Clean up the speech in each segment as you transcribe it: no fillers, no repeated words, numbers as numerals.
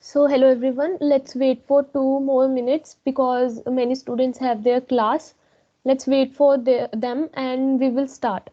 So hello everyone, let's wait for 2 more minutes because many students have their class. Let's wait for them and we will start.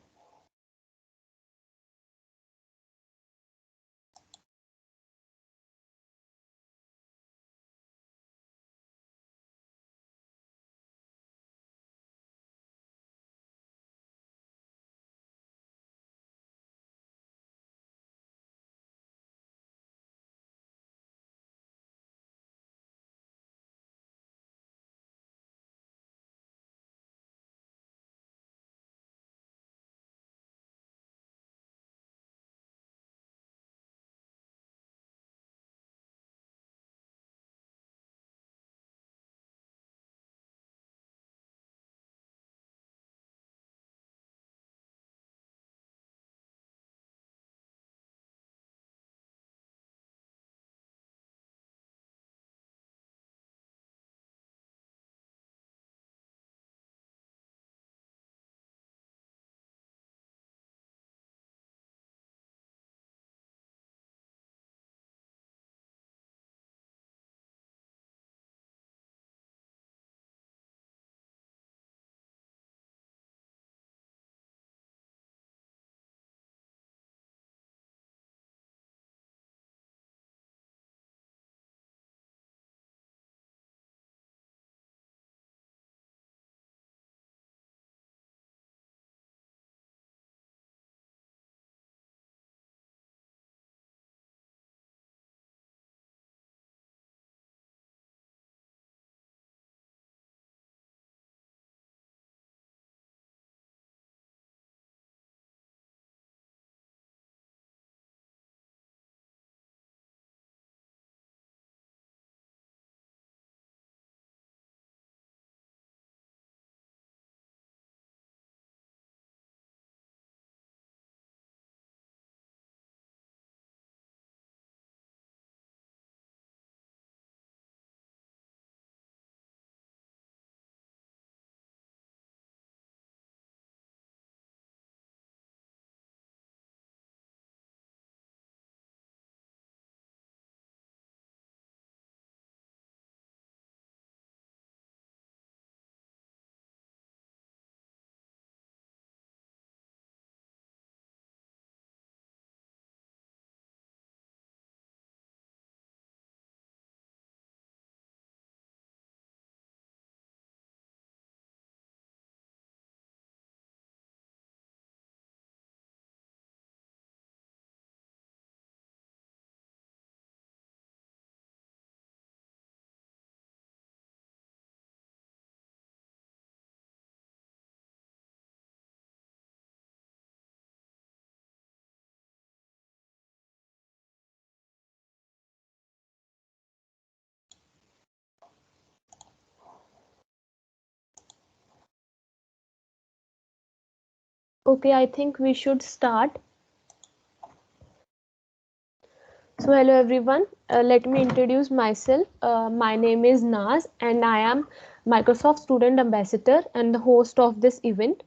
Okay, I think we should start. So hello everyone, let me introduce myself. My name is Naz and I am Microsoft Student Ambassador and the host of this event.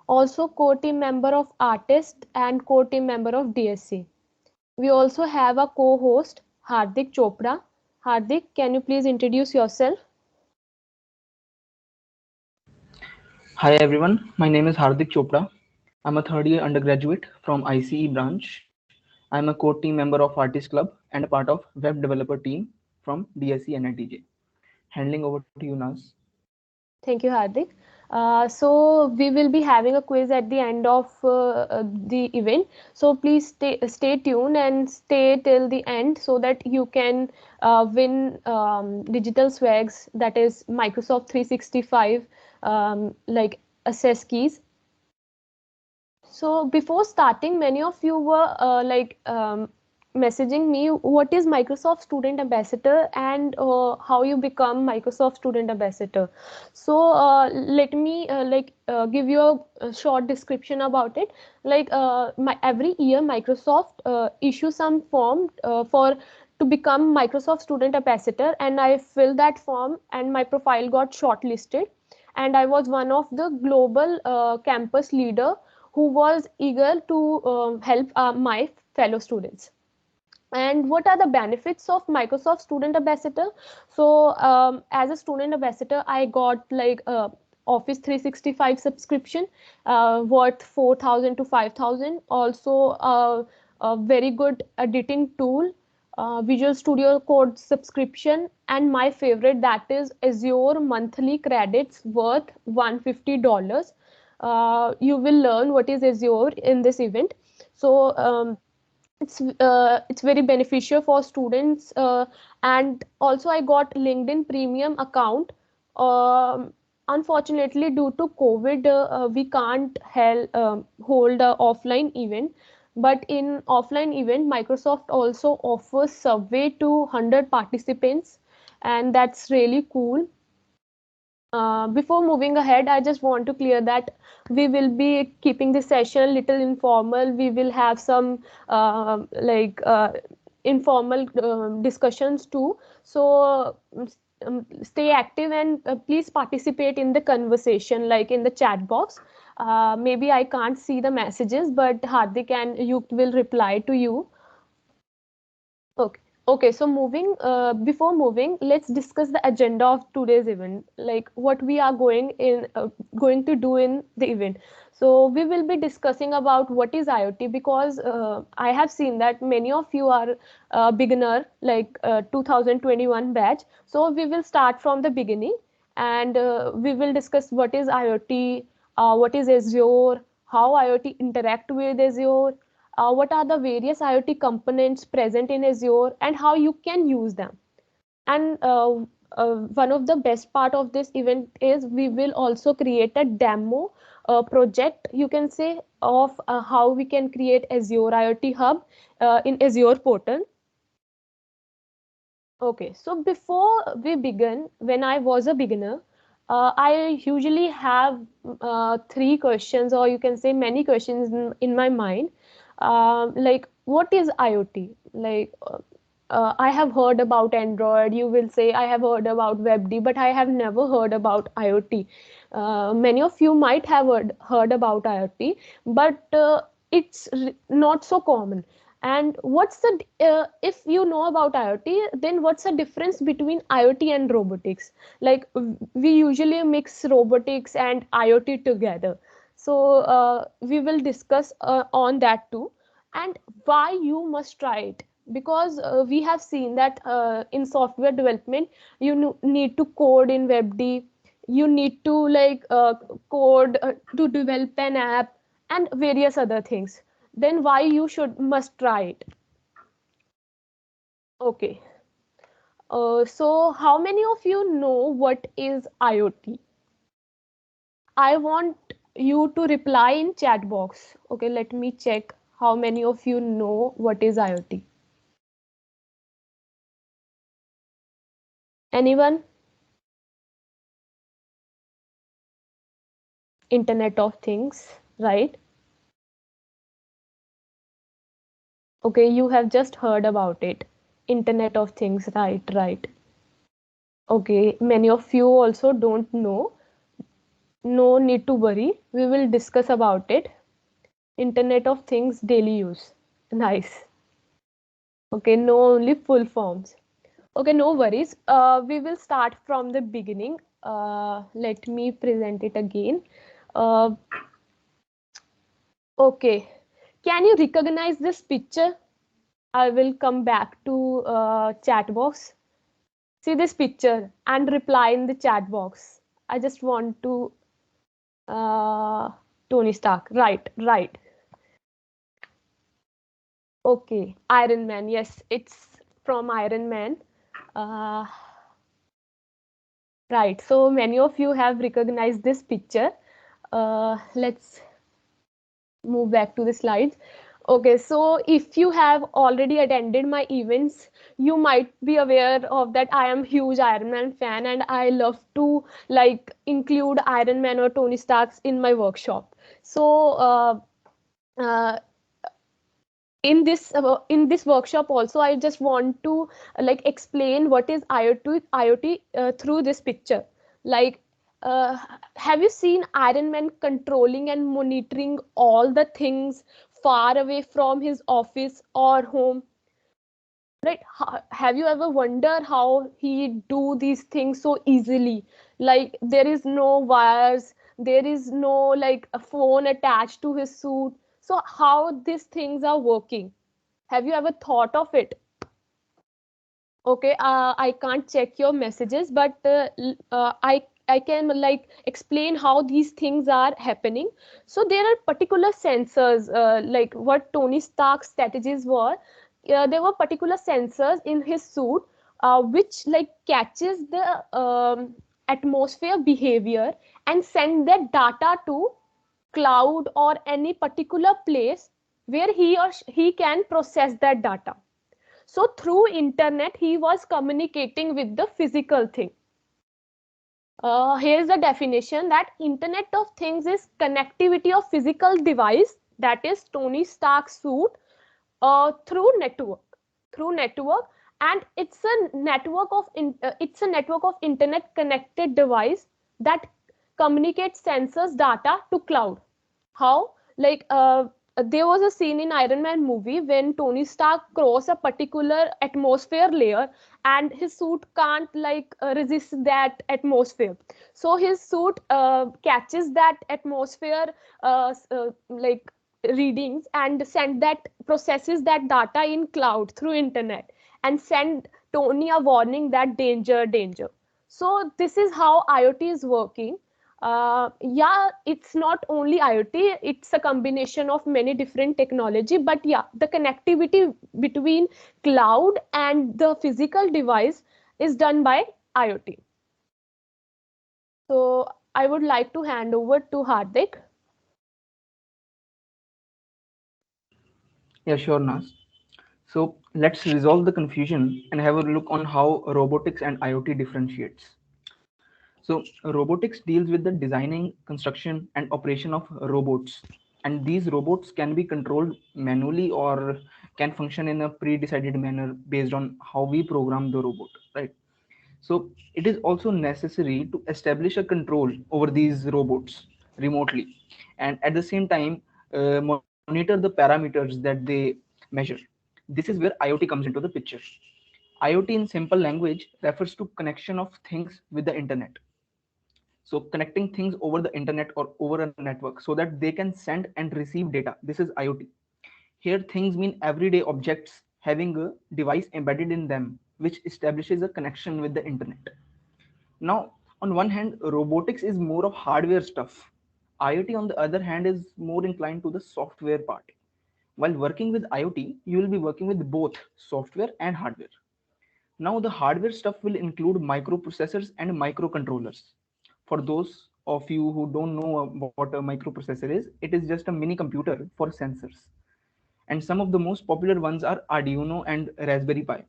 Also co-team member of Artist and co-team member of DSC. We also have a co-host Hardik Chopra. Hardik, can you please introduce yourself? Hi everyone, my name is Hardik Chopra. I'm a third year undergraduate from ICE branch. I'm a core team member of Artist Club and a part of web developer team from DSC and ITJ. Handing over to you, Naz. Thank you, Hardik. So we will be having a quiz at the end of the event. So please stay tuned and stay till the end so that you can win digital swags, that is Microsoft 365 like access keys. So before starting, many of you were messaging me what is Microsoft Student Ambassador and how you become Microsoft Student Ambassador. So let me give you a short description about it. Every year Microsoft issue some form for to become Microsoft Student Ambassador, and I filled that form and my profile got shortlisted, and I was one of the global campus leader who was eager to help my fellow students. And what are the benefits of Microsoft Student Ambassador? So as a student ambassador, I got like Office 365 subscription worth 4,000 to 5,000. Also a very good editing tool, Visual Studio Code subscription, and my favorite, that is Azure monthly credits worth $150. You will learn what is Azure in this event. So it's very beneficial for students, and also I got LinkedIn premium account. Unfortunately, due to COVID, we can't hold a offline event, but in offline event Microsoft also offers survey to 100 participants, and that's really cool. Before moving ahead, I just want to clear that we will be keeping this session a little informal. We will have some informal discussions too. So stay active, and please participate in the conversation, like in the chat box. Maybe I can't see the messages, but Hardik and Yukt will reply to you. Okay. Okay, so before moving, let's discuss the agenda of today's event, like what we are going to do in the event. So we will be discussing about what is IoT, because I have seen that many of you are beginner, like 2021 batch. So we will start from the beginning, and we will discuss what is IoT, what is Azure, how IoT interact with Azure, what are the various IoT components present in Azure, and how you can use them. And one of the best part of this event is we will also create a demo project, you can say, of how we can create Azure IoT Hub in Azure portal. Okay, so before we begin, when I was a beginner, I usually have three questions, or you can say many questions in my mind. Like, what is IoT? Like, I have heard about Android. You will say I have heard about WebD, but I have never heard about IoT. Many of you might have heard about IoT, but it's not so common. And what's the if you know about IoT, then what's the difference between IoT and robotics? Like, we usually mix robotics and IoT together. So we will discuss on that too, and why you must try it. Because we have seen that in software development, you need to code in WebD, you need to like code to develop an app, and various other things. Then why you should must try it. Okay, so how many of you know what is IoT? I want you to reply in chat box. Okay, let me check how many of you know what is IoT. Anyone? Internet of Things, right? Okay, you have just heard about it. Internet of Things, right, right. Okay, many of you also don't know. No need to worry. We will discuss about it. Internet of Things daily use. Nice. Okay, no only full forms. Okay, no worries. We will start from the beginning. Let me present it again. Uh, okay, can you recognize this picture? I will come back to chat box. See this picture and reply in the chat box. I just want to uh, Tony Stark. Right, right. Okay, Iron Man. Yes, it's from Iron Man. Uh, right. So many of you have recognized this picture. Let's move back to the slides. Okay, so if you have already attended my events, you might be aware of that I am huge Iron Man fan, and I love to like include Iron Man or Tony Starks in my workshop. So uh, in this workshop also, I just want to like explain what is IoT through this picture. Like, uh, have you seen Iron Man controlling and monitoring all the things far away from his office or home? right? Have you ever wondered how he do these things so easily? Like there is no wires, there is no like a phone attached to his suit. So how these things are working? Have you ever thought of it? Okay, I can't check your messages, but I can like explain how these things are happening. So there are particular sensors, like what Tony Stark's strategies were. There were particular sensors in his suit, which like catches the atmosphere behavior and send that data to cloud or any particular place where he can process that data. So through internet he was communicating with the physical thing. Here's the definition: that internet of things is connectivity of physical device, that is Tony Stark suit, through network, and it's a network of internet connected device that communicates sensors data to cloud. How? Like there was a scene in Iron Man movie when Tony Stark cross a particular atmosphere layer and his suit can't like resist that atmosphere. So his suit catches that atmosphere like readings and send that processes that data in cloud through internet and send Tony a warning that danger. So this is how IoT is working. Yeah, it's not only IoT, it's a combination of many different technology, but yeah, the connectivity between cloud and the physical device is done by IoT. So I would like to hand over to Hardik. Yeah, sure, Nas. So let's resolve the confusion and have a look on how robotics and IoT differentiates. So robotics deals with the designing, construction, and operation of robots. And these robots can be controlled manually or can function in a pre-decided manner based on how we program the robot, right? So it is also necessary to establish a control over these robots remotely, and at the same time monitor the parameters that they measure. This is where IoT comes into the picture. IoT in simple language refers to connection of things with the internet. So connecting things over the internet or over a network so that they can send and receive data. This is IoT. Here things mean everyday objects having a device embedded in them which establishes a connection with the internet. Now, on one hand, robotics is more of hardware stuff. IoT, on the other hand, is more inclined to the software part. While working with IoT, you will be working with both software and hardware. Now, the hardware stuff will include microprocessors and microcontrollers. For those of you who don't know what a microprocessor is, it is just a mini computer for sensors. And some of the most popular ones are Arduino and Raspberry Pi.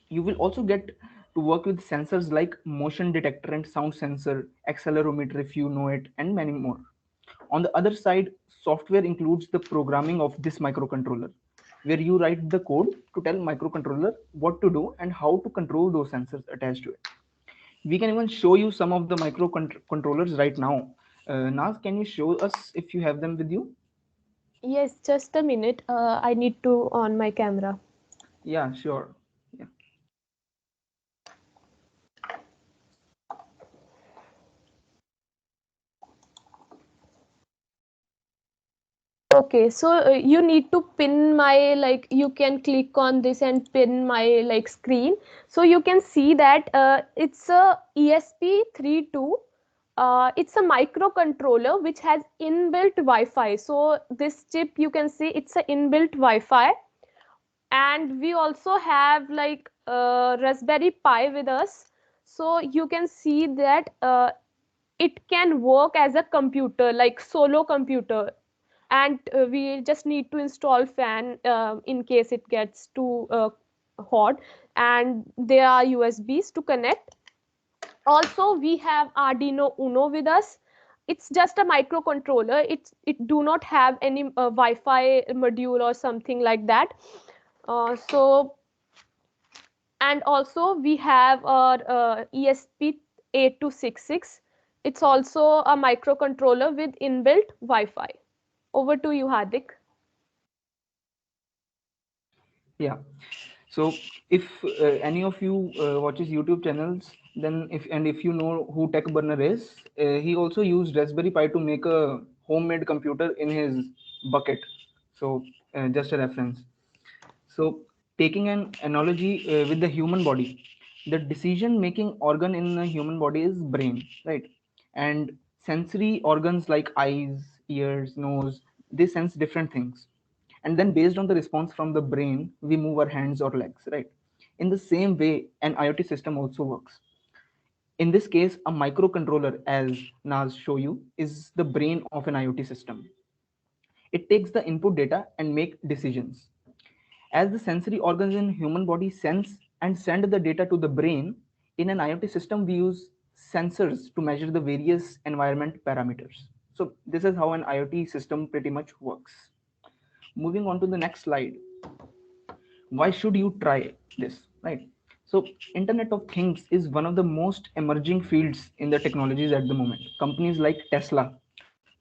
You will also get to work with sensors like motion detector and sound sensor, accelerometer if you know it, and many more. On the other side, software includes the programming of this microcontroller, where you write the code to tell microcontroller what to do and how to control those sensors attached to it. We can even show you some of the microcontrollers right now. Naz, can you show us if you have them with you? Yes, just a minute. I need to on my camera. Yeah, sure. Yeah. Okay, so you need to pin my like you can click on this and pin my like screen. So you can see that it's a ESP32. It's a microcontroller which has inbuilt Wi-Fi. So this chip you can see it's a inbuilt Wi-Fi, and we also have like Raspberry Pi with us. So you can see that it can work as a computer, like solo computer, and we just need to install fan in case it gets too hot, and there are USBs to connect. Also we have Arduino Uno with us. It's just a microcontroller. It do not have any Wi-Fi module or something like that. So and also we have our ESP8266. It's also a microcontroller with inbuilt Wi-Fi. Over to you, Hardik. Yeah. So if any of you watches YouTube channels, then if you know who Tech Burner is, he also used Raspberry Pi to make a homemade computer in his bucket. So just a reference. So taking an analogy with the human body, the decision making organ in the human body is brain, right? And sensory organs like eyes, ears, nose, they sense different things, and then based on the response from the brain we move our hands or legs, right? In the same way an IoT system also works. In this case, a microcontroller, as Naz show you, is the brain of an IoT system. It takes the input data and make decisions. As the sensory organs in human body sense and send the data to the brain, in an IoT system we use sensors to measure the various environment parameters. So this is how an IoT system pretty much works. Moving on to the next slide. Why should you try this, right? So Internet of Things is one of the most emerging fields in the technologies at the moment. Companies like Tesla,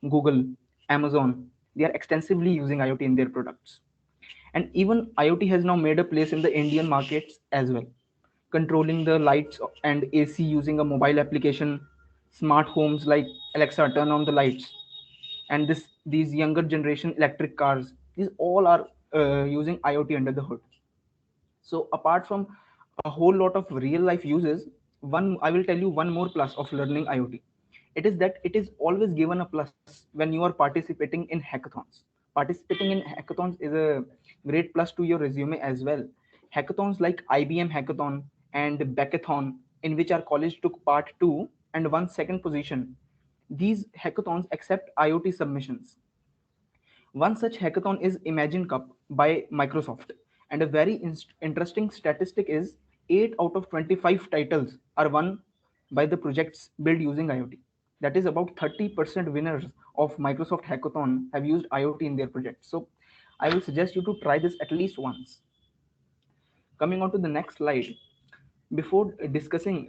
Google, Amazon, they are extensively using IoT in their products. And even IoT has now made a place in the Indian markets as well, controlling the lights and AC using a mobile application, smart homes like Alexa turn on the lights, and these younger generation electric cars, these all are using IoT under the hood. So apart from a whole lot of real life uses, one I will tell you one more plus of learning IoT. It is that it is always given a plus when you are participating in hackathons. Participating in hackathons is a great plus to your resume as well. Hackathons like IBM Hackathon and Backathon, in which our college took part two and won second position. These hackathons accept IoT submissions. One such hackathon is Imagine Cup by Microsoft. And a very interesting statistic is 8 out of 25 titles are won by the projects built using IoT. That is about 30% winners of Microsoft Hackathon have used IoT in their projects. So I will suggest you to try this at least once. Coming on to the next slide, before discussing,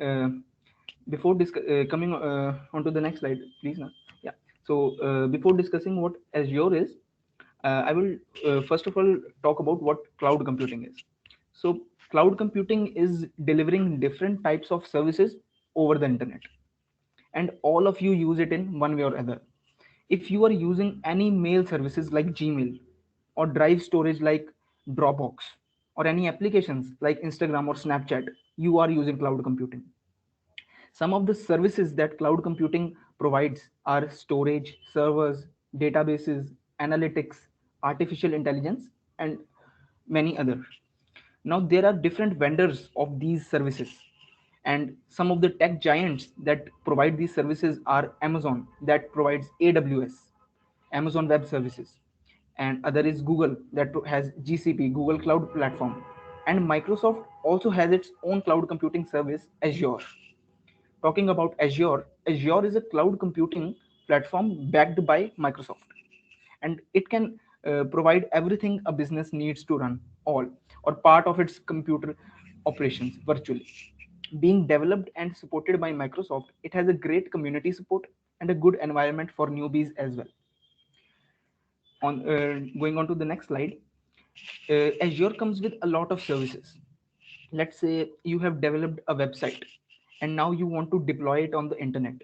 coming on to the next slide, please. Yeah. So before discussing what Azure is, I will first of all talk about what cloud computing is. So, cloud computing is delivering different types of services over the internet, and all of you use it in one way or other. If you are using any mail services like Gmail, or drive storage like Dropbox, or any applications like Instagram or Snapchat, you are using cloud computing. Some of the services that cloud computing provides are storage, servers, databases, analytics, artificial intelligence, and many others. Now, there are different vendors of these services, and some of the tech giants that provide these services are Amazon, that provides AWS, Amazon Web Services, and other is Google, that has GCP, Google Cloud Platform, and Microsoft also has its own cloud computing service, Azure. Talking about Azure, Azure is a cloud computing platform backed by Microsoft, and it can provide everything a business needs to run all or part of its computer operations virtually. Being developed and supported by Microsoft, it has a great community support and a good environment for newbies as well. On going on to the next slide, Azure comes with a lot of services. Let's say you have developed a website and now you want to deploy it on the internet.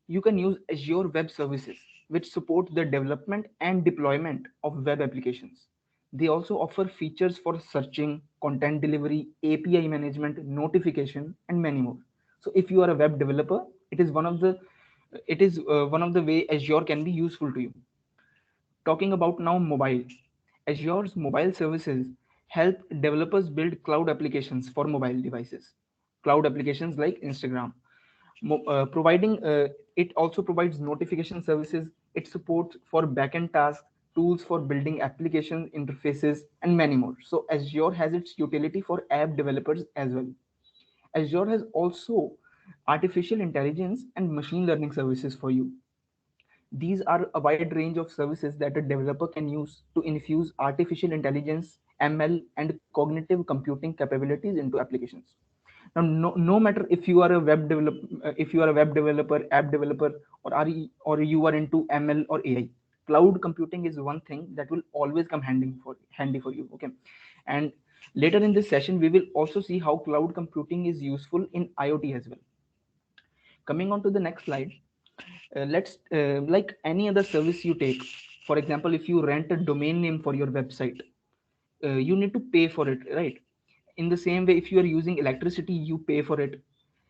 You can use Azure Web Services, which support the development and deployment of web applications. They also offer features for searching, content delivery, API management, notification, and many more. So if you are a web developer, it is one of the way Azure can be useful to you. Talking about now mobile, Azure's mobile services help developers build cloud applications for mobile devices. Cloud applications like Instagram, providing it also provides notification services. It supports for backend tasks, tools for building application interfaces, and many more. So Azure has its utility for app developers as well. Azure has also artificial intelligence and machine learning services for you. These are a wide range of services that a developer can use to infuse artificial intelligence, ML, and cognitive computing capabilities into applications. Now, no matter if you are a web developer, app developer, or you are into ML or AI, cloud computing is one thing that will always come handy for you. Okay, and Later in this session, we will also see how cloud computing is useful in IoT as well. Coming on to the next slide, let's like any other service you take. For example, if you rent a domain name for your website, you need to pay for it, right? In the same way, if you are using electricity, you pay for it.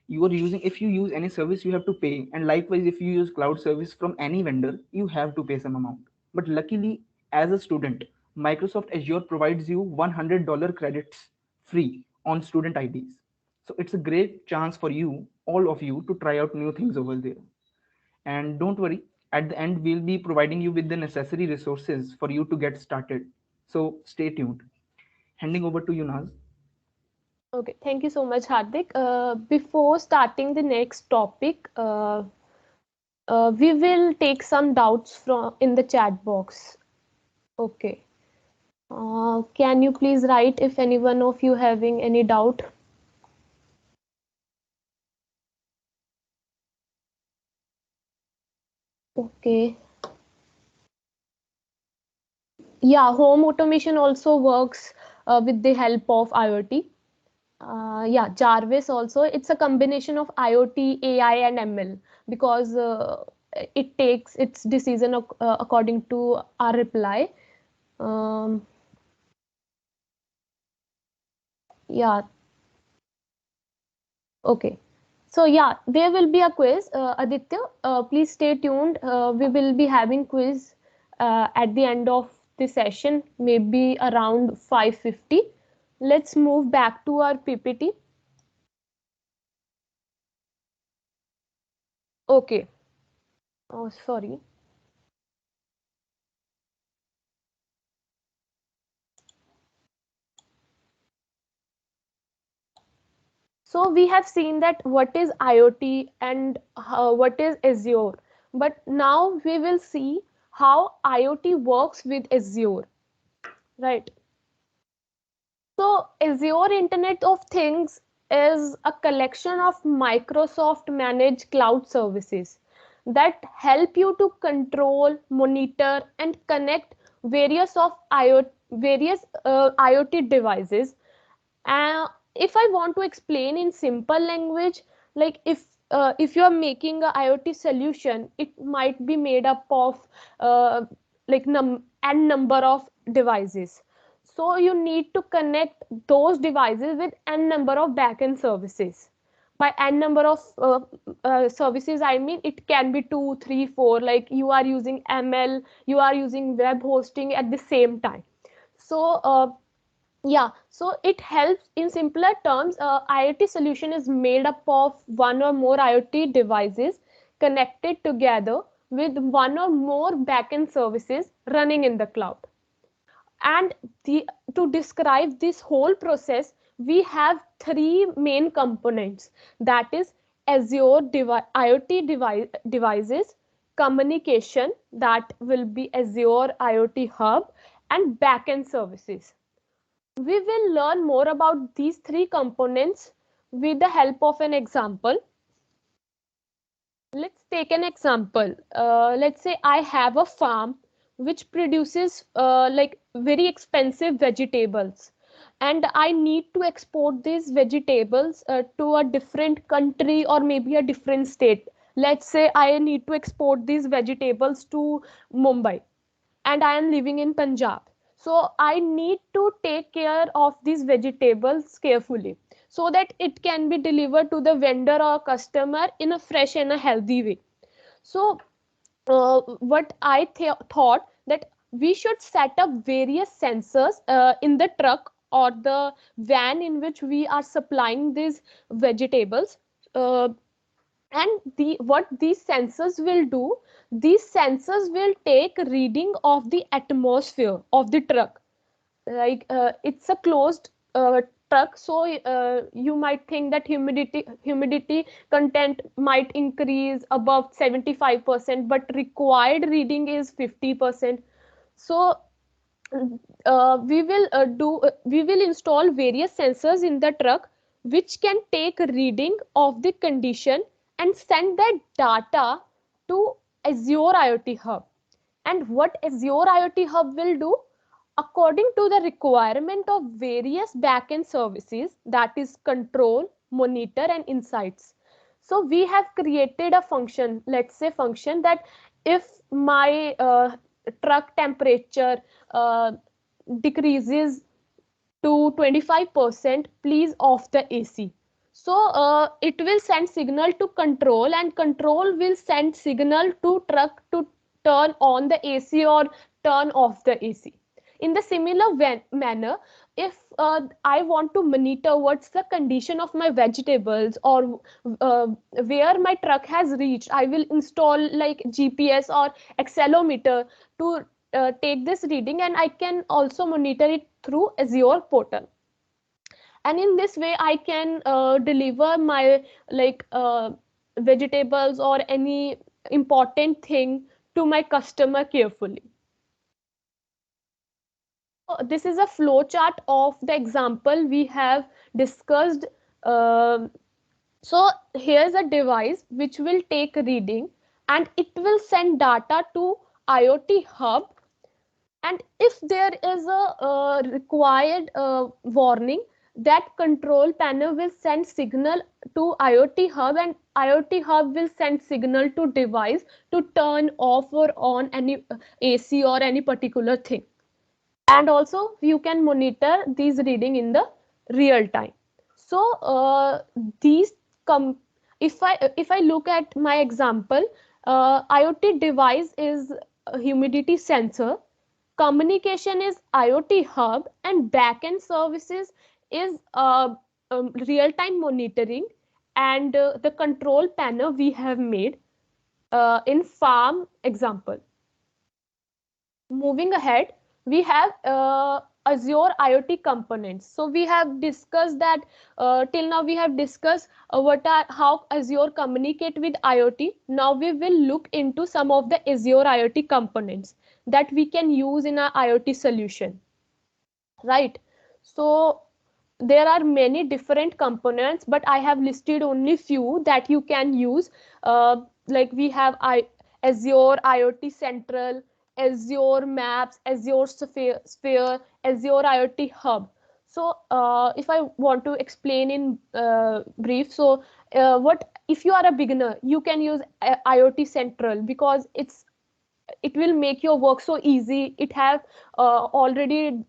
You are using, if you use any service, you have to pay. And likewise, if you use cloud service from any vendor, you have to pay some amount. But luckily, as a student, Microsoft Azure provides you $100 credits free on student IDs. So it's a great chance for you, all of you, to try out new things over there. And don't worry, at the end, we'll be providing you with the necessary resources for you to get started. So stay tuned. Handing over to you, Naz. Okay, thank you so much, Hardik. Before starting the next topic, we will take some doubts from in the chat box. Okay. Can you please write if any one of you having any doubt? Okay. Yeah, home automation also works with the help of IoT. Yeah, Jarvis also. It's a combination of IoT, AI, and ML because it takes its decision according to our reply. Um, yeah, okay. So yeah, there will be a quiz. Aditya, please stay tuned. We will be having quiz at the end of the session, maybe around 5:50. Let's move back to our PPT. Okay. Oh, sorry. So we have seen that what is IoT and what is Azure. But now we will see how IoT works with Azure, right? So Azure Internet of Things is a collection of Microsoft managed cloud services that help you to control, monitor, and connect various IoT devices. If I want to explain in simple language, like if you are making a IoT solution, it might be made up of like n number of devices. So you need to connect those devices with n number of backend services. By n number of services, I mean it can be two, three, four. Like you are using ML, you are using web hosting at the same time. So yeah, so it helps in simpler terms. IoT solution is made up of one or more IoT devices connected together with one or more backend services running in the cloud. And to describe this whole process, we have three main components, that is Azure IoT devices, communication, that will be Azure IoT Hub, and backend services. We will learn more about these three components with the help of an example. Let's take an example. Let's say I have a farm which produces like very expensive vegetables, and I need to export these vegetables to a different country or maybe a different state. Let's say I need to export these vegetables to Mumbai and I am living in Punjab. So I need to take care of these vegetables carefully so that it can be delivered to the vendor or customer in a fresh and a healthy way. So what I thought that we should set up various sensors in the truck or the van in which we are supplying these vegetables. And what these sensors will do, these sensors will take reading of the atmosphere of the truck. Like it's a closed truck, so you might think that humidity content might increase above 75%, but required reading is 50%. So we will install various sensors in the truck which can take reading of the condition and send that data to Azure IoT Hub. And what Azure IoT Hub will do? according to the requirement of various backend services, that is control, monitor, and insights. So we have created a function, let's say function that if my truck temperature decreases to 25%, please off the AC. So it will send signal to control, and control will send signal to truck to turn on the AC or turn off the AC. In the similar manner, if I want to monitor what's the condition of my vegetables, or where my truck has reached, I will install like GPS or accelerometer to take this reading, and I can also monitor it through Azure portal. And in this way I can deliver my like vegetables or any important thing to my customer carefully. So this is a flow chart of the example we have discussed. Um so here's a device which will take a reading, and it will send data to IoT hub. And if there is a required warning, that control panel will send signal to IoT hub, and IoT hub will send signal to device to turn off or on any AC or any particular thing. And also you can monitor these reading in the real time. So these come if I look at my example, IoT device is a humidity sensor, communication is IoT hub, and backend services is real-time monitoring, and the control panel we have made in farm example. Moving ahead, we have Azure IoT components. So we have discussed that till now we have discussed what are how Azure communicate with IoT. Now we will look into some of the Azure IoT components that we can use in our IoT solution, right? So there are many different components, but I have listed only few that you can use. Like we have Azure IoT Central, Azure Maps, Azure Sphere, Azure IoT Hub. So if I want to explain in brief, so what if you are a beginner, you can use IoT Central because it will make your work so easy. It have already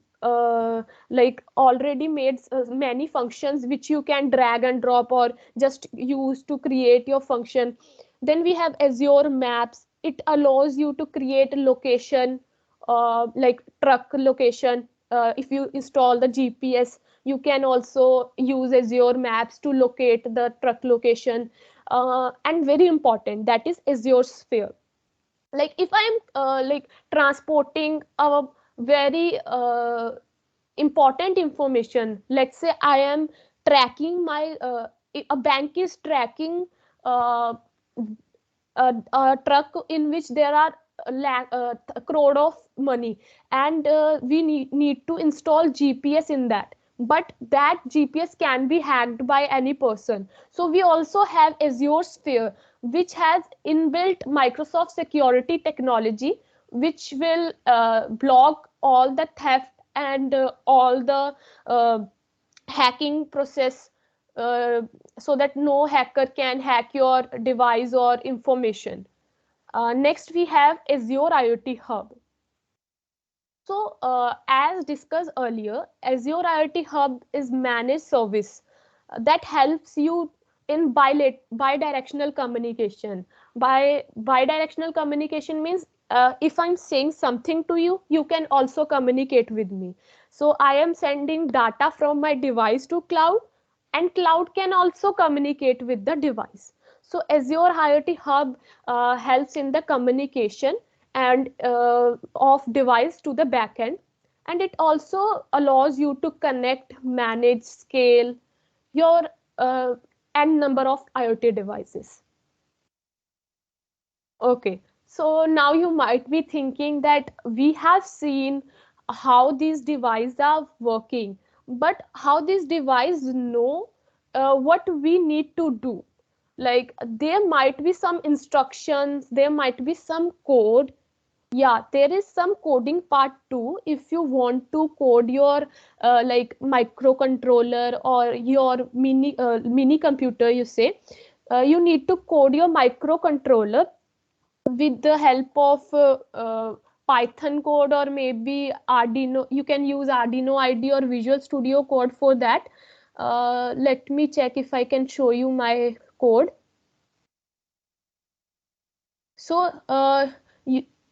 like already made many functions which you can drag and drop or just use to create your function. Then we have Azure Maps. It allows you to create a location, like truck location. If you install the GPS, you can also use Azure Maps to locate the truck location. And very important, that is Azure Sphere. Like if I'm like transporting a very important information, let's say I am tracking my a bank is tracking uh, a truck in which there are a crore of money, and we need to install GPS in that, but that GPS can be hacked by any person. So we also have Azure Sphere, which has inbuilt Microsoft security technology, which will block all the theft and all the uh, hacking process, uh, so that no hacker can hack your device or information. Next, we have Azure IoT Hub. So, as discussed earlier, Azure IoT Hub is managed service that helps you in bidirectional communication. Bidirectional communication means if I'm saying something to you, you can also communicate with me. So I am sending data from my device to cloud, and cloud can also communicate with the device. So Azure IoT Hub helps in the communication and of device to the backend, and it also allows you to connect, manage, scale your uh, n number of IoT devices. Okay, so now you might be thinking that we have seen how these devices are working, but how these devices know what we need to do. Like there might be some instructions, there might be some code, Yeah, there is some coding part too. If you want to code your like microcontroller or your mini computer, you say, you need to code your microcontroller with the help of Python code, or maybe Arduino. You can use Arduino IDE or Visual Studio Code for that. Let me check if I can show you my code. So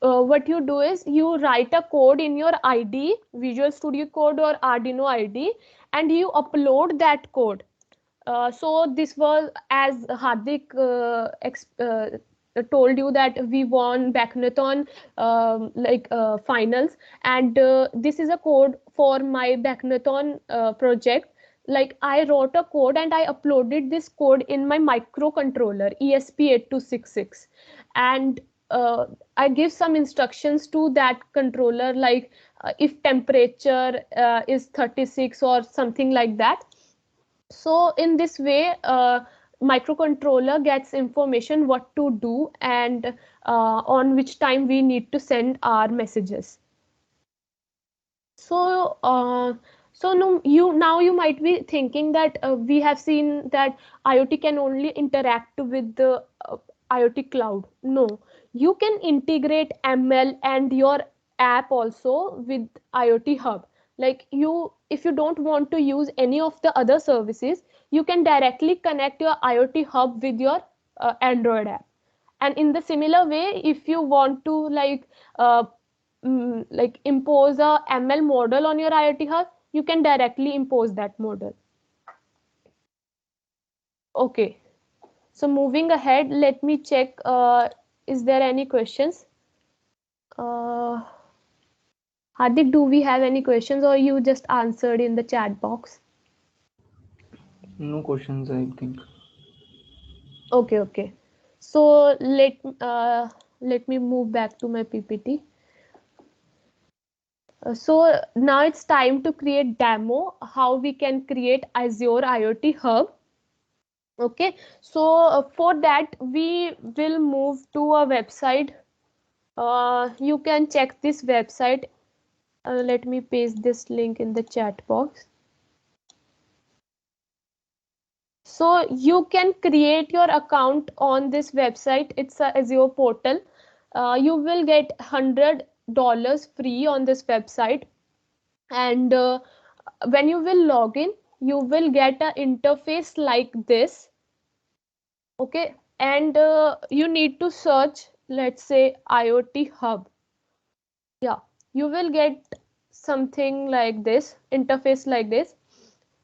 what you do is you write a code in your IDE, Visual Studio Code or Arduino IDE, and you upload that code. So this was, as Hardik told you, that we won Bacnathon finals, and this is a code for my Bacnathon project. Like, I wrote a code and I uploaded this code in my microcontroller ESP8266, and I give some instructions to that controller, like if temperature is 36 or something like that. So in this way, microcontroller gets information what to do, and on which time we need to send our messages. So no, you might be thinking that we have seen that IoT can only interact with the IoT cloud. No, you can integrate ML and your app also with IoT hub. Like, if you don't want to use any of the other services, you can directly connect your IoT hub with your Android app. And in the similar way, if you want to uh, like impose a ML model on your IoT hub, you can directly impose that model. Okay, so moving ahead, let me check, is there any questions? uh, Hardik, do we have any questions, or you just answered in the chat box? No questions, I think. Okay, okay. So let me move back to my PPT. So now it's time to create demo how we can create Azure IoT Hub. Okay, so for that we will move to a website. You can check this website. Let me paste this link in the chat box. So you can create your account on this website. It's a Azure portal. You will get $100 free on this website, and when you will log in, you will get an interface like this. Okay, and you need to search, let's say, IoT Hub. Yeah, you will get something like this, interface like this.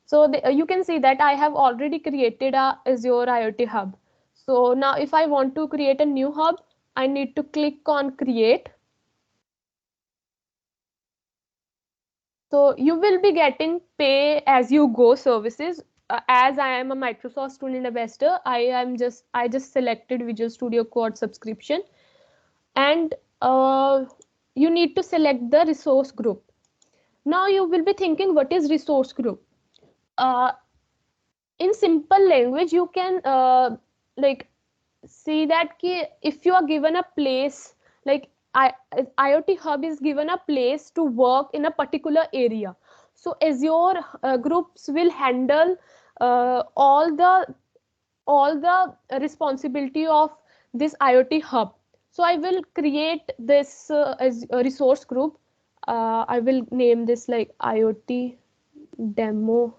So you can see that I have already created a Azure IoT Hub. So now if I want to create a new hub, I need to click on create. So you will be getting pay as you go services. As I am a Microsoft student ambassador, I just selected Visual Studio Code subscription, and you need to select the resource group. Now you will be thinking, what is resource group? Uh, in simple language, you can like see that if you are given a place, like I, IoT Hub is given a place to work in a particular area. So Azure groups will handle all the responsibility of this IoT Hub. So I will create this as a resource group. I will name this like IoT demo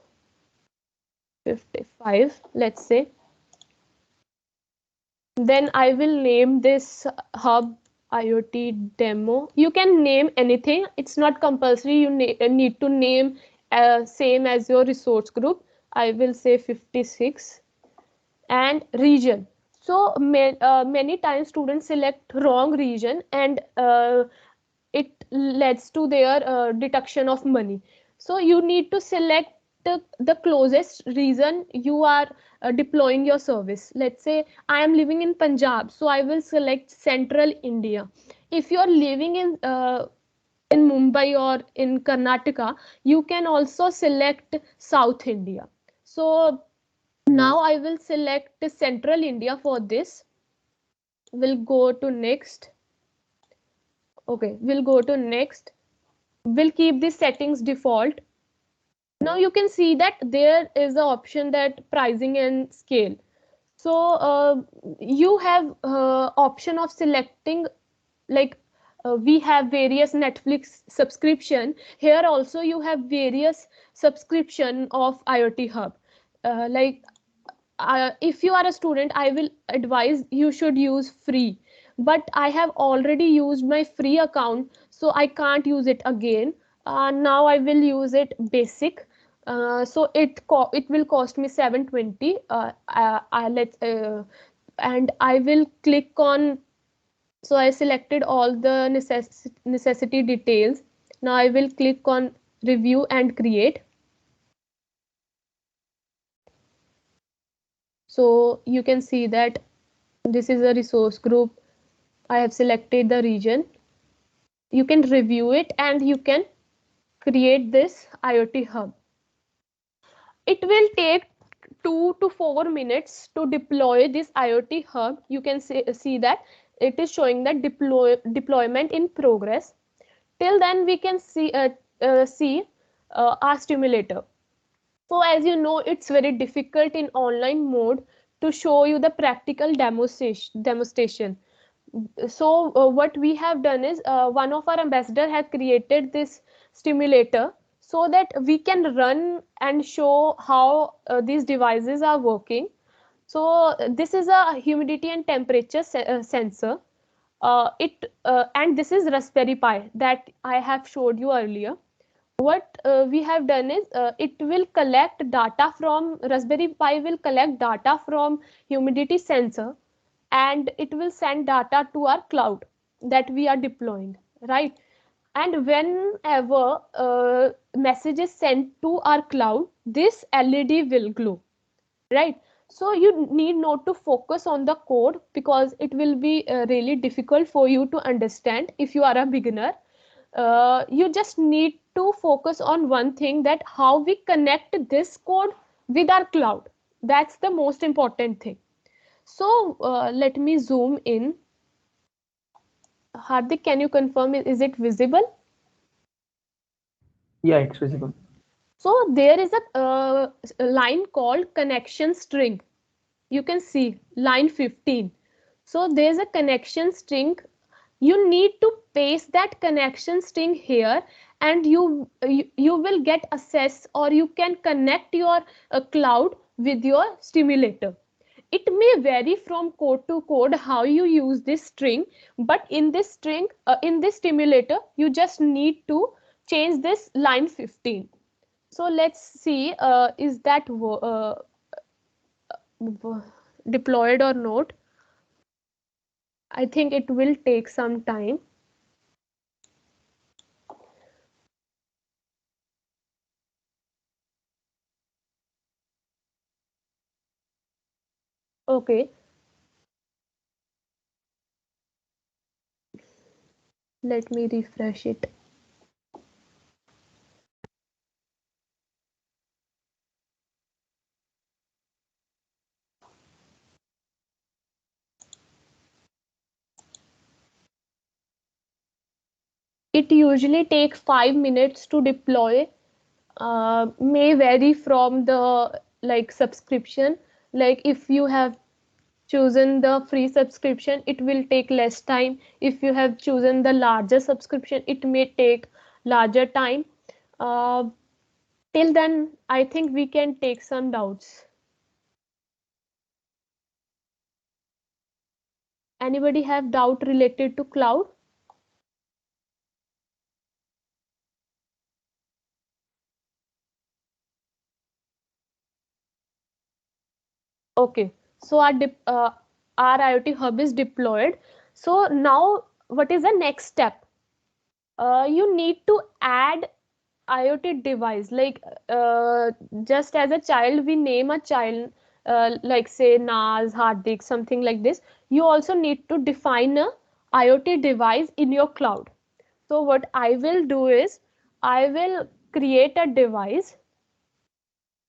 55, let's say. Then I will name this hub IoT demo. You can name anything. It's not compulsory. You need to name same as your resource group. I will say 56. And region. So many times students select wrong region, and it leads to their deduction of money. So you need to select the closest region you are deploying your service. Let's say I am living in Punjab, so I will select Central India. If you are living in Mumbai or in Karnataka, you can also select South India. So now I will select Central India for this. We'll go to next. Okay, we'll go to next. We'll keep the settings default. Now you can see that there is the option that pricing and scale. So you have option of selecting, like we have various Netflix subscription. Here also you have various subscription of IoT Hub. Like if you are a student, I will advise you should use free, but I have already used my free account, so I can't use it again. Now I will use it basic. So it will cost me 720. And I will click on. So I selected all the necessity details. Now I will click on review and create. So you can see that this is a resource group. I have selected the region. You can review it and you can create this IoT hub. It will take 2 to 4 minutes to deploy this IoT hub. You can see that it is showing that deployment in progress. Till then, we can see our stimulator. So as you know, it's very difficult in online mode to show you the practical demonstration. So what we have done is one of our ambassador has created this stimulator so that we can run and show how these devices are working. So this is a humidity and temperature sensor. It And this is Raspberry Pi that I have showed you earlier. What we have done is it will collect data from Raspberry Pi, will collect data from humidity sensor, and it will send data to our cloud that we are deploying, right? And whenever message is sent to our cloud, this LED will glow, right? So you need not to focus on the code because it will be really difficult for you to understand if you are a beginner. You just need to focus on one thing, that how we connect this code with our cloud. That's the most important thing. So let me zoom in. Hardik, can you confirm, is it visible? Yeah, it's visible. So there is a line called connection string. You can see line 15. So there's a connection string. You need to paste that connection string here, and you will get access, or you can connect your cloud with your stimulator. It may vary from code to code how you use this string, but in this string, in this stimulator, you just need to change this line 15. So let's see, is that deployed or not. I think it will take some time. Okay, let me refresh it. It usually takes 5 minutes to deploy. May vary from the like subscription. Like if you have chosen the free subscription, it will take less time. If you have chosen the larger subscription, it may take larger time. Uh, Till then, I think we can take some doubts. Anybody have doubt related to cloud? Okay, so our IoT hub is deployed. So now what is the next step? You need to add IoT device. Like just as a child, we name a child like say Naz, Hardik, something like this. You also need to define a IoT device in your cloud. So what I will do is I will create a device,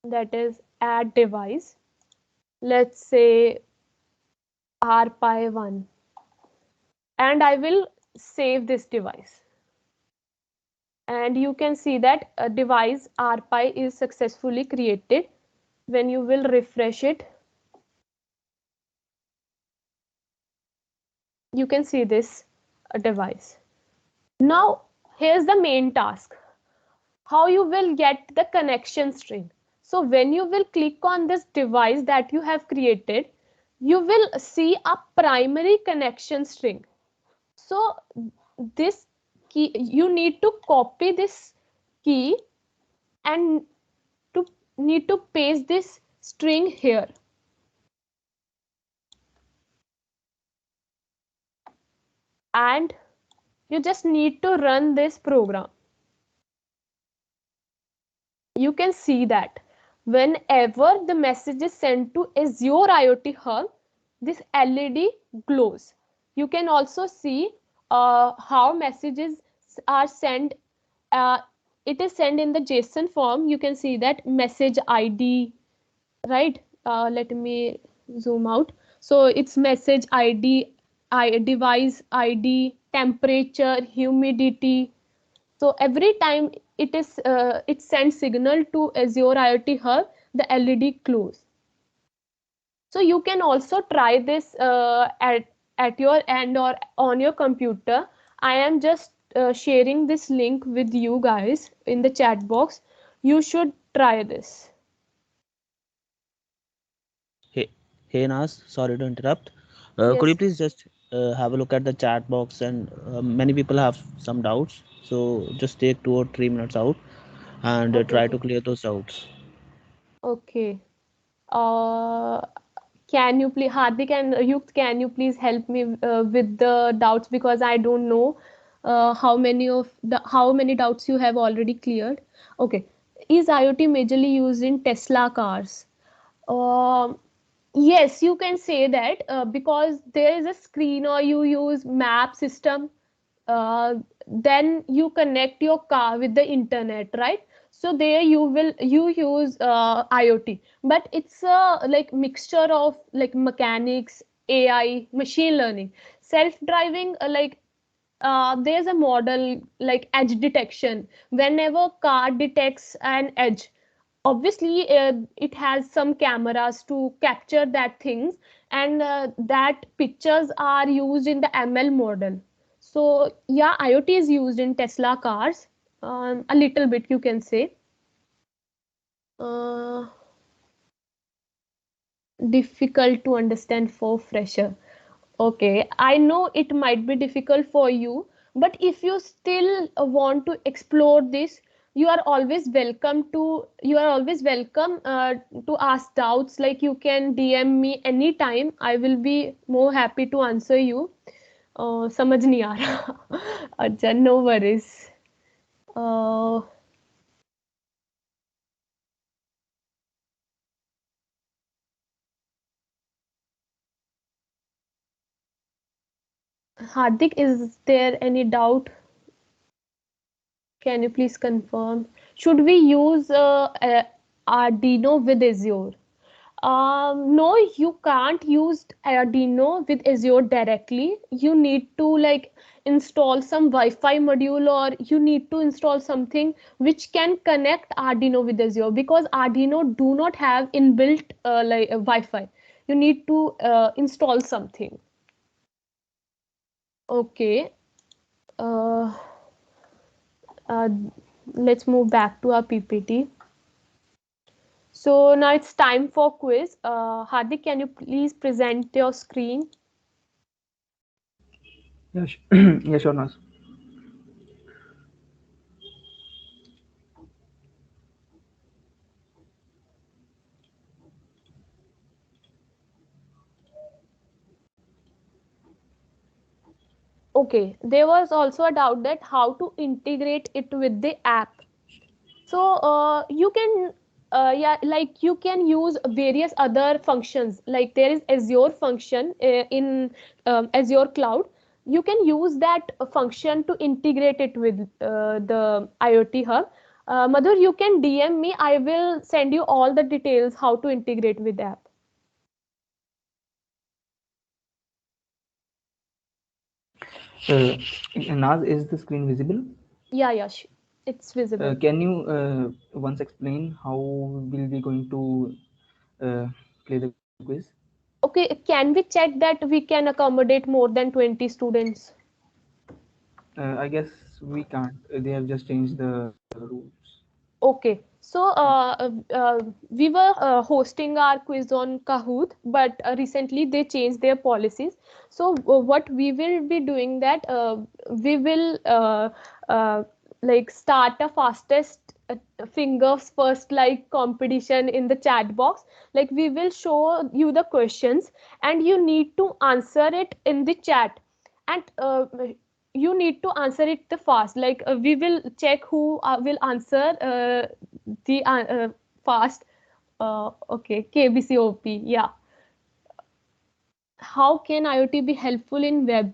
that is add device. Let's say RPi1, and I will save this device. And you can see that a device RPi is successfully created. When you will refresh it, you can see this device. Now, here's the main task. How you will get the connection string. So when you will click on this device that you have created, you will see a primary connection string. So this key, you need to copy this key and to need to paste this string here. And you just need to run this program. You can see that whenever the message is sent to Azure IoT Hub, this LED glows. You can also see how messages are sent. Uh, it is sent in the JSON form. You can see that message ID, right? Let me zoom out. So it's message ID, device ID, temperature, humidity. So every time it sends signal to Azure IoT Hub, the LED glows. So you can also try this at your end or on your computer. I am just sharing this link with you guys in the chat box. You should try this. Hey, hey Nas, sorry to interrupt. Could you Yes. please just have a look at the chat box? And many people have some doubts, so just take 2 or 3 minutes out and Okay. try Okay. to clear those doubts. Okay. Uh, can you please, Hardik and Yukt, can you please help me with the doubts, because I don't know how many doubts you have already cleared. Okay. Is IoT majorly used in Tesla cars? Um, yes, you can say that because there is a screen or you use map system, then you connect your car with the internet, right? So there you use IoT, but it's a like mixture of like mechanics, AI, machine learning, self-driving. There's a model like edge detection. Whenever car detects an edge, obviously it has some cameras to capture that things, and that pictures are used in the ML model. So yeah, IoT is used in Tesla cars, a little bit you can say. uh, Difficult to understand for fresher. Okay, I know it might be difficult for you, but if you still want to explore this, you are always welcome to ask doubts. Like you can DM me anytime. I will be more happy to answer you. समझ नहीं आ रहा. अच्छा, no worries. uh, Hardik, is there any doubt? Can you please confirm? Should we use Arduino with Azure? No, you can't use Arduino with Azure directly. You need to like install some Wi-Fi module, or you need to install something which can connect Arduino with Azure, because Arduino do not have inbuilt Wi-Fi. You need to install something. Okay. Uh, uh, let's move back to our PPT. So now it's time for quiz. Hardik, can you please present your screen? Yes, yes, sure, Nas. Okay, there was also a doubt that how to integrate it with the app. So you can yeah, like you can use various other functions. Like there is Azure function in Azure cloud. You can use that function to integrate it with the IoT hub. Madhur, you can DM me. I will send you all the details how to integrate with the app. Naz, is the screen visible? Yeah, it's visible. Can you once explain how will we going to play the quiz? Okay, can we check that we can accommodate more than 20 students? I guess we can't. They have just changed the rules. Okay, so we were hosting our quiz on Kahoot, but recently they changed their policies. So what we will be doing that we will uh, like start a fastest fingers first like competition in the chat box. Like we will show you the questions and you need to answer it in the chat. And you need to answer it the fast, like we will check who will answer the fast. Okay, KBCOP, yeah. How can IoT be helpful in web?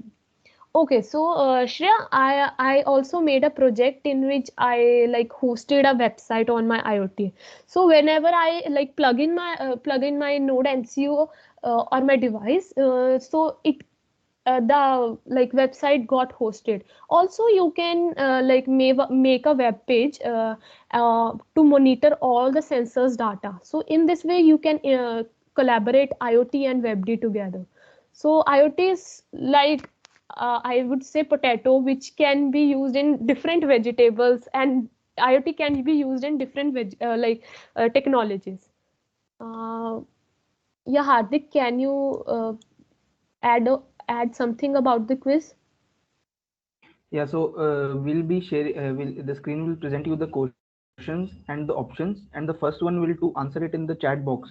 Okay, so Shreya, I also made a project in which I like hosted a website on my IoT. So whenever I like plug in my Node MCU or my device, so it the like website got hosted. Also you can make a web page to monitor all the sensors data. So in this way you can collaborate IoT and WebD together. So IoT is like I would say potato, which can be used in different vegetables, and IoT can be used in different technologies. uh, yeah, Hardik, can you add add something about the quiz? Yeah, so we'll be sharing. The screen will present you the questions and the options, and the first one will to answer it in the chat box.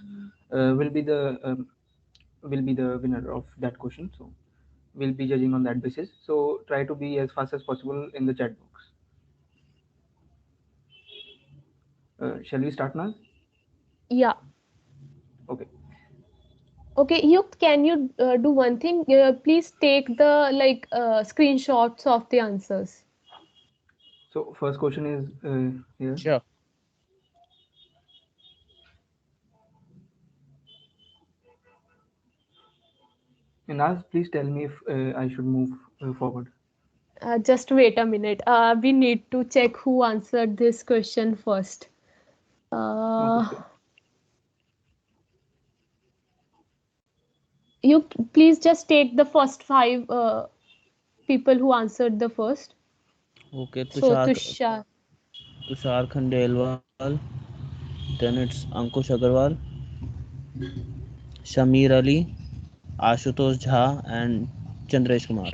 Will be the winner of that question. So we'll be judging on that basis. So try to be as fast as possible in the chat box. Shall we start now? Yeah. Okay. Okay, you can you do one thing? Please take the screenshots of the answers. So first question is here. Sure. And Naz, please tell me if I should move forward. Just wait a minute. We need to check who answered this question first. Okay, Uh, sure. you please just take the first five people who answered the first. Okay, So Tushar. Tushar Khandelwal. Then it's Ankush Agarwal, Shamir Ali, Ashutosh Jha, and Chandresh Kumar.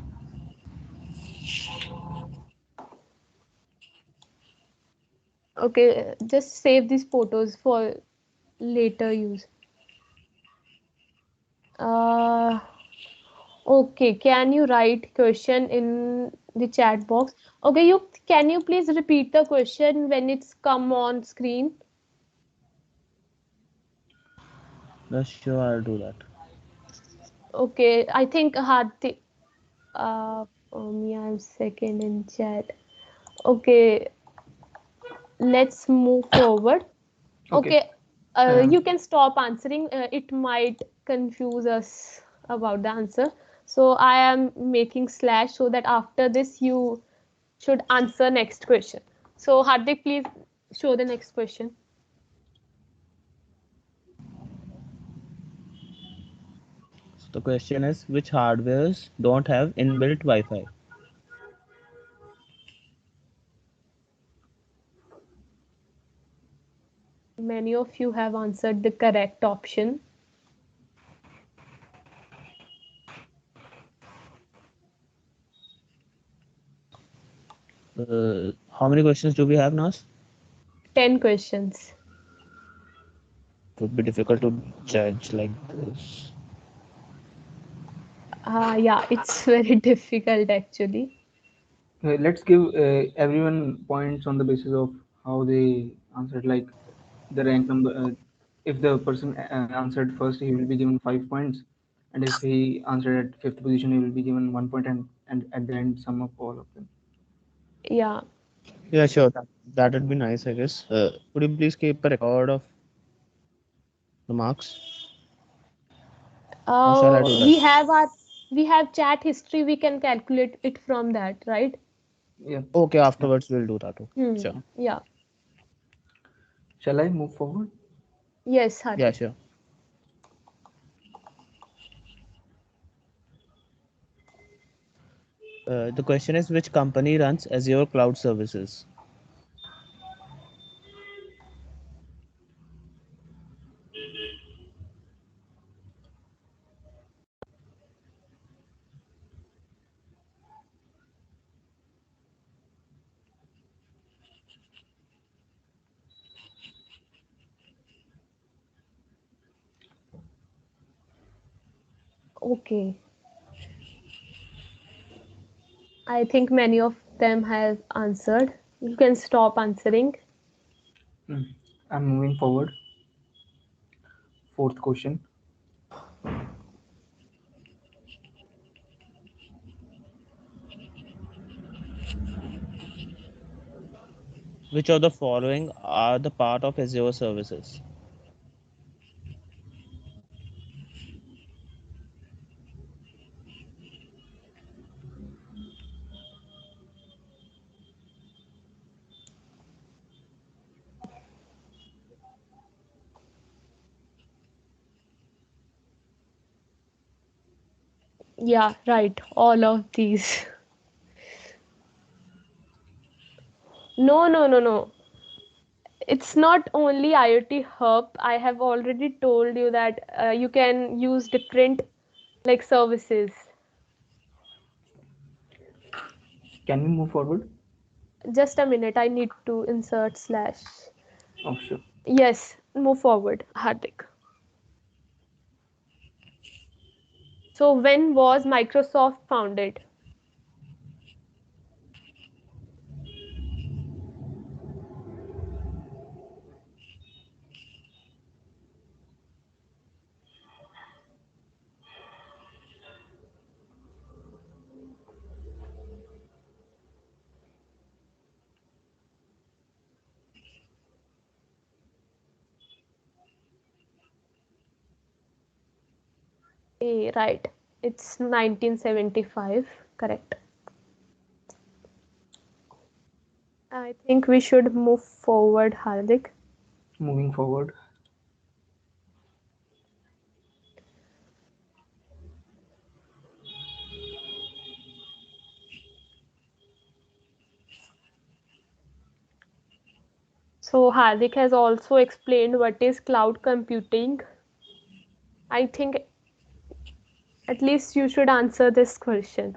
Okay, just save these photos for later use. Uh, Okay, can you write question in the chat box? Okay, you can you please repeat the question when it's come on screen? That's sure, I'll do that. Okay, I think Hardik, I'm second in chat. Okay, let's move forward. Okay. Okay, Um, you can stop answering. It might confuse us about the answer. So I am making slash so that after this you should answer next question. So Hardik, please show the next question. So the question is, which hardwares don't have inbuilt Wi-Fi? Many of you have answered the correct option. How many questions do we have, Nas? 10 questions. It would be difficult to judge like this. Yeah, it's very difficult actually. let's give everyone points on the basis of how they answered, like the rank number. If the person answered first, he will be given 5 points, and if he answered at fifth position, he will be given 1 point, and at the end, sum up all of them. Yeah. Yeah, sure. That would be nice, I guess. Could you please keep a record of the marks? Or shall I do that? We have our we have chat history, we can calculate it from that, right? Yeah. Okay, afterwards we'll do that. Sure. Yeah. Shall I move forward? Yes, Yeah, Hardik. sure. The question is, which company runs Azure Cloud Services? Okay. I think many of them have answered. You can stop answering. Hmm. I'm moving forward. Fourth question. Which of the following are the part of Azure services? Yeah, right. All of these. No, no, no, no. It's not only IoT Hub. I have already told you that you can use different like services. Can we move forward? Just a minute. I need to insert slash. Oh, sure. Yes, move forward, Hardik. So when was Microsoft founded? Right. It's 1975. Correct. I think we should move forward, Hardik. Moving forward. So Hardik has also explained what is cloud computing. I think at least you should answer this question.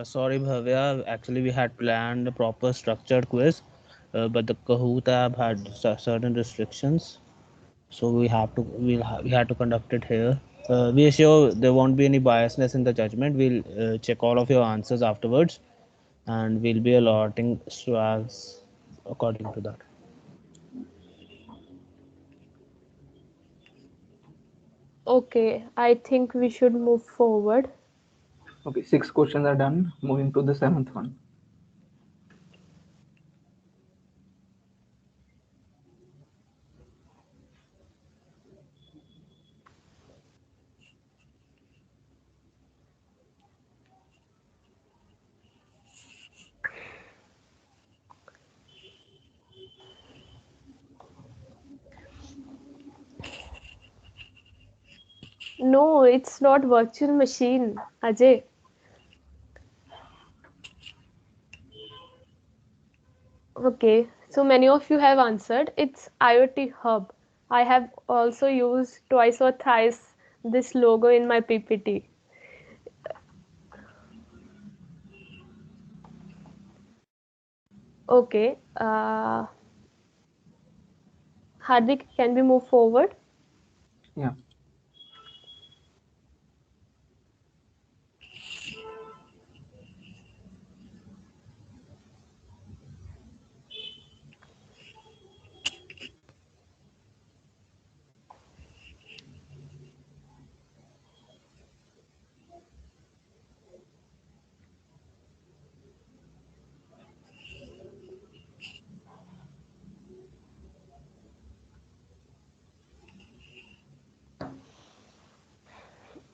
Sorry, Bhavya. Actually, we had planned a proper structured quiz, but the Kahoot app had certain restrictions, so we had to conduct it here. We assure there won't be any biasness in the judgment. We'll check all of your answers afterwards, and we'll be allotting swags according to that. Okay, I think we should move forward. Okay, 6 questions are done. Moving to the seventh one. No, it's not virtual machine, Ajay. Okay, so many of you have answered. It's IoT Hub. I have also used twice or thrice this logo in my PPT. Okay, Hardik, can we move forward? Yeah.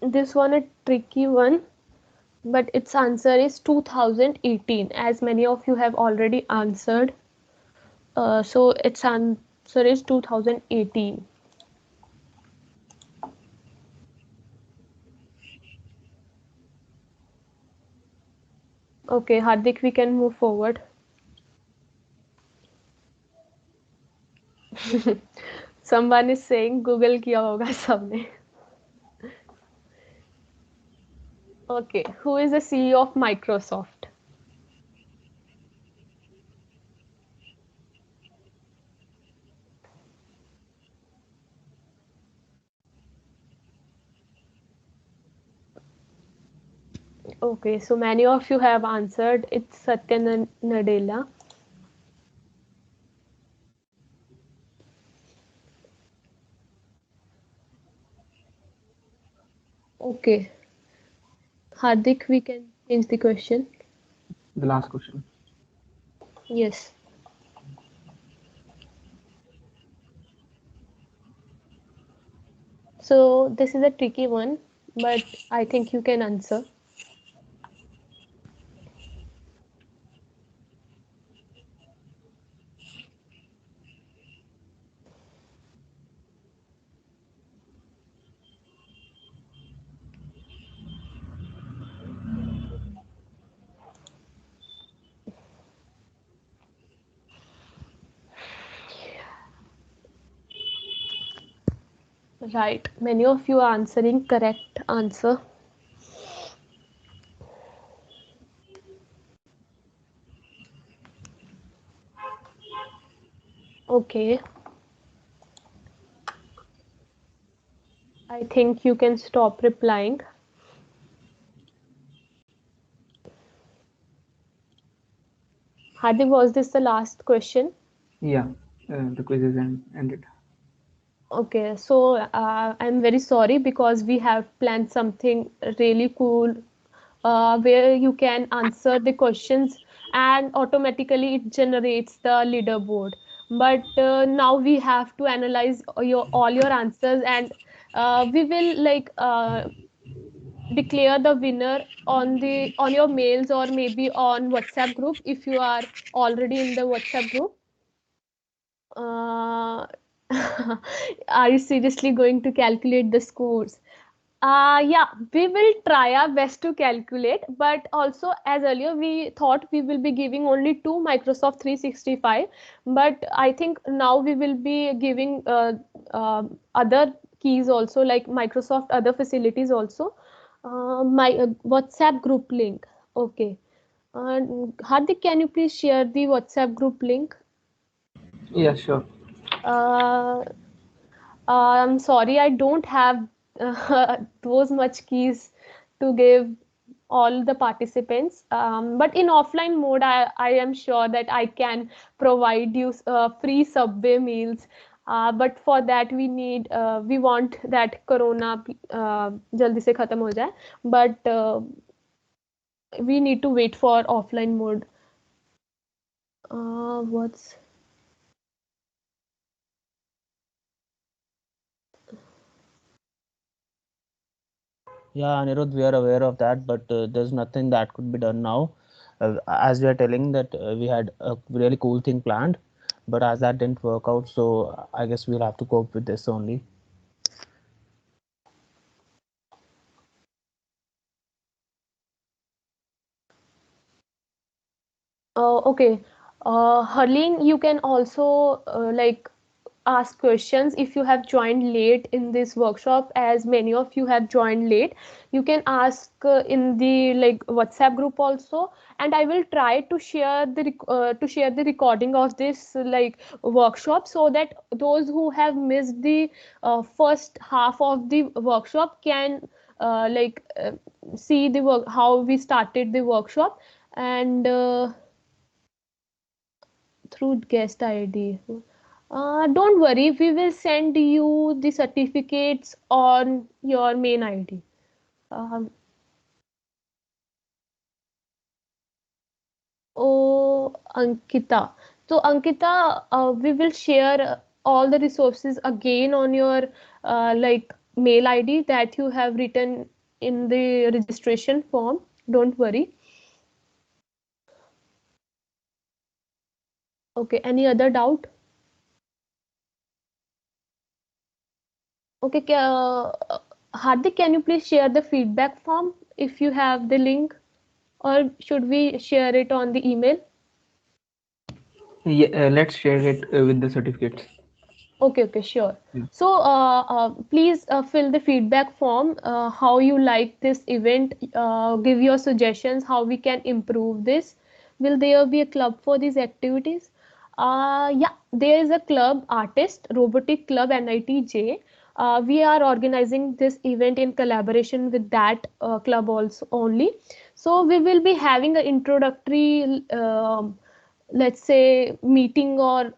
This one a tricky one, but its answer is 2018, as many of you have already answered. So its answer is 2018. Okay, Hardik, we can move forward. Someone is saying Google किया होगा सबने. Okay, who is the CEO of Microsoft? Okay, so many of you have answered. It's Satya Nadella. Okay, Hardik, we can change the question. The last question. Yes. So this is a tricky one, but I think you can answer. Right. Many of you are answering correct answer. Okay. I think you can stop replying. Hardik, was this the last question? Yeah, the quiz is ended. Okay, so I'm very sorry because we have planned something really cool where you can answer the questions and automatically it generates the leaderboard. But now we have to analyze all your answers, and we will declare the winner on your mails or maybe on WhatsApp group if you are already in the WhatsApp group. Uh, are you seriously going to calculate the scores? Yeah, we will try our best to calculate, but also as earlier we thought we will be giving only two Microsoft 365, but I think now we will be giving other keys also, like Microsoft other facilities also. My WhatsApp group link. Okay. Hardik, can you please share the WhatsApp group link? Yeah, sure. Uh, I'm sorry, I don't have those much keys to give all the participants. But in offline mode, I am sure that I can provide you free Subway meals. But for that, we want that Corona jaldi se khatam ho jaye. But we need to wait for offline mode. What's Yeah, Anirudh, we are aware of that, but there's nothing that could be done now. As we are telling that we had a really cool thing planned, but as that didn't work out, so I guess we'll have to cope with this only. Okay. Harleen, you can also ask questions if you have joined late in this workshop, as many of you have joined late. You can ask in the WhatsApp group also, and I will try to share the recording of this workshop, so that those who have missed the first half of the workshop can see the work how we started the workshop, and through guest ID. Don't worry, we will send you the certificates on your main ID. Um, oh, Ankita. So, Ankita, we will share all the resources again on your mail ID that you have written in the registration form. Don't worry. Okay, any other doubt? Okay, Hardik, can you please share the feedback form if you have the link, or should we share it on the email? Yeah, let's share it with the certificates. Okay, sure. Yeah. So, please fill the feedback form, how you like this event, give your suggestions, how we can improve this. Will there be a club for these activities? Yeah, there is a club, Artist Robotic Club NITJ. We are organizing this event in collaboration with that club also only. So we will be having an introductory, let's say, meeting or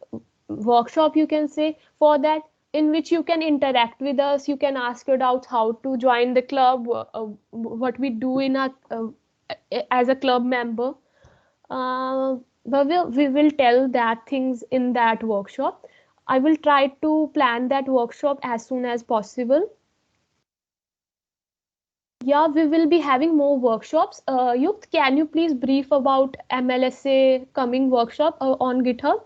workshop, you can say, for that, in which you can interact with us, you can ask your doubts, how to join the club, what we do in our as a club member. We will tell that things in that workshop. I will try to plan that workshop as soon as possible. Yeah, we will be having more workshops. Yukt, can you please brief about MLSA coming workshop on GitHub?